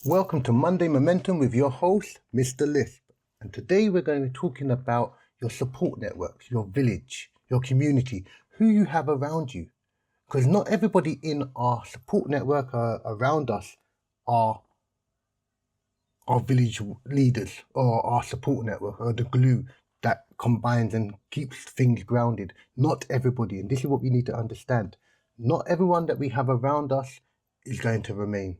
Welcome to Monday Momentum with your host, Mr. Lisp. And today we're going to be talking about your support networks, your village, your community, who you have around you. Because not everybody in our support network around us are our village leaders or our support network or the glue that combines and keeps things grounded. Not everybody, and this is what we need to understand. Not everyone that we have around us is going to remain.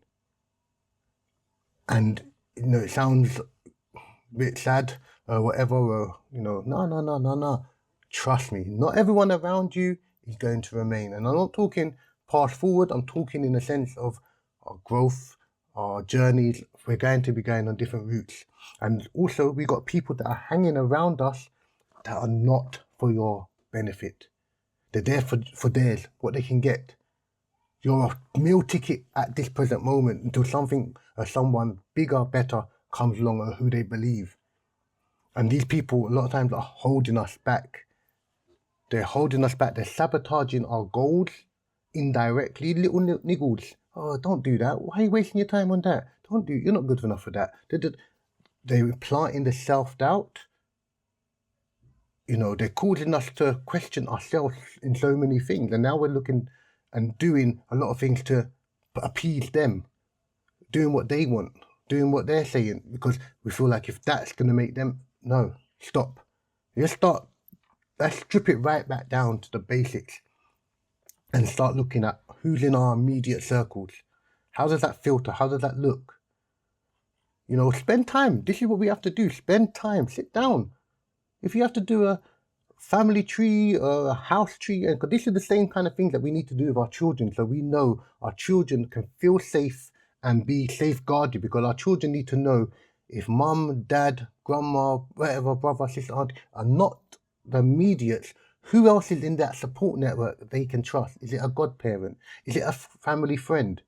And it sounds a bit sad or whatever, or no. Trust me, not everyone around you is going to remain. And I'm not talking past forward, I'm talking in the sense of our growth, our journeys. We're going to be going on different routes. And also we got people that are hanging around us that are not for your benefit. They're there for theirs, what they can get. You're a meal ticket at this present moment until something or someone bigger, better comes along or who they believe. And these people a lot of times are holding us back. They're holding us back. They're sabotaging our goals indirectly. Little niggles. Oh, don't do that. Why are you wasting your time on that? You're not good enough for that. They're planting the self-doubt. They're causing us to question ourselves in so many things. And now we're looking and doing a lot of things to appease them, doing what they want, doing what they're saying, because we feel like if that's going to make them, no, stop. Let's strip it right back down to the basics and start looking at who's in our immediate circles. How does that filter? How does that look? Spend time. This is what we have to do. Spend time. Sit down. If you have to do a family tree or a house tree, and this is the same kind of things that we need to do with our children, so we know our children can feel safe and be safeguarded, because our children need to know if mum, dad, grandma, whatever, brother, sister, aunt are not the immediates, who else is in that support network that they can trust? Is it a godparent? Is it a family friend?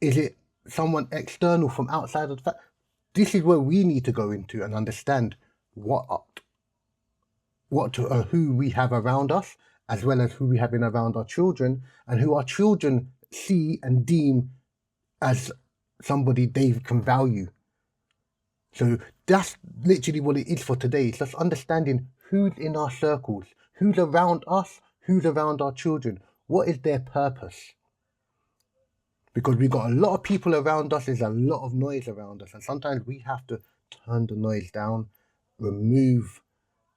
Is it someone external from outside of the family? This is where we need to go into and understand who we have around us, as well as who we have in around our children, and who our children see and deem as somebody they can value. So that's literally what it is for today. It's just understanding who's in our circles, who's around us, who's around our children, what is their purpose. Because we've got a lot of people around us, there's a lot of noise around us, and sometimes we have to turn the noise down, remove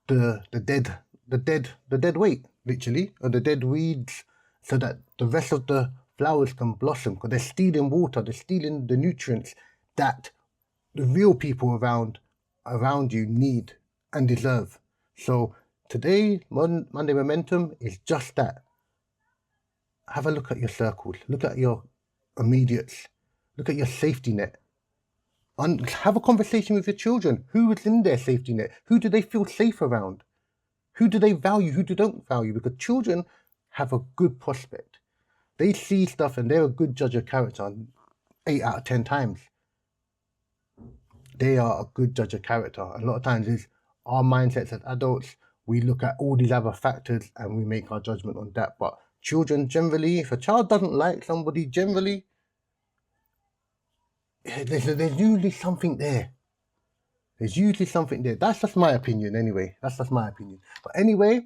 the dead weight, literally, or the dead weeds, so that the rest of the flowers can blossom, because they're stealing water, they're stealing the nutrients that the real people around you need and deserve. So today, Monday Momentum is just that. Have a look at your circles, look at your immediates, look at your safety net. And have a conversation with your children. Who is in their safety net? Who do they feel safe around? Who do they value? Who do they don't value? Because children have a good prospect. They see stuff and they're a good judge of character 8 out of 10 times. They are a good judge of character. A lot of times is our mindsets as adults, we look at all these other factors and we make our judgment on that. But children generally, if a child doesn't like somebody generally, there's usually something there. There's usually something there. That's just my opinion anyway. That's just my opinion. But anyway,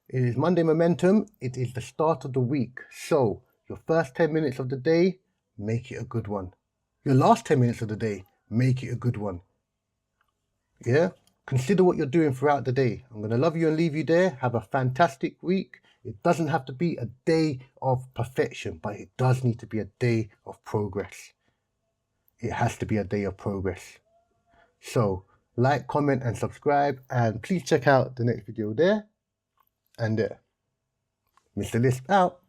it is Monday Momentum. It is the start of the week. So your first 10 minutes of the day, make it a good one. Your last 10 minutes of the day, make it a good one. Yeah? Consider what you're doing throughout the day. I'm going to love you and leave you there. Have a fantastic week. It doesn't have to be a day of perfection, but it does need to be a day of progress. It has to be a day of progress. So like, comment and subscribe, and please check out the next video there. And Mr. Lisp out.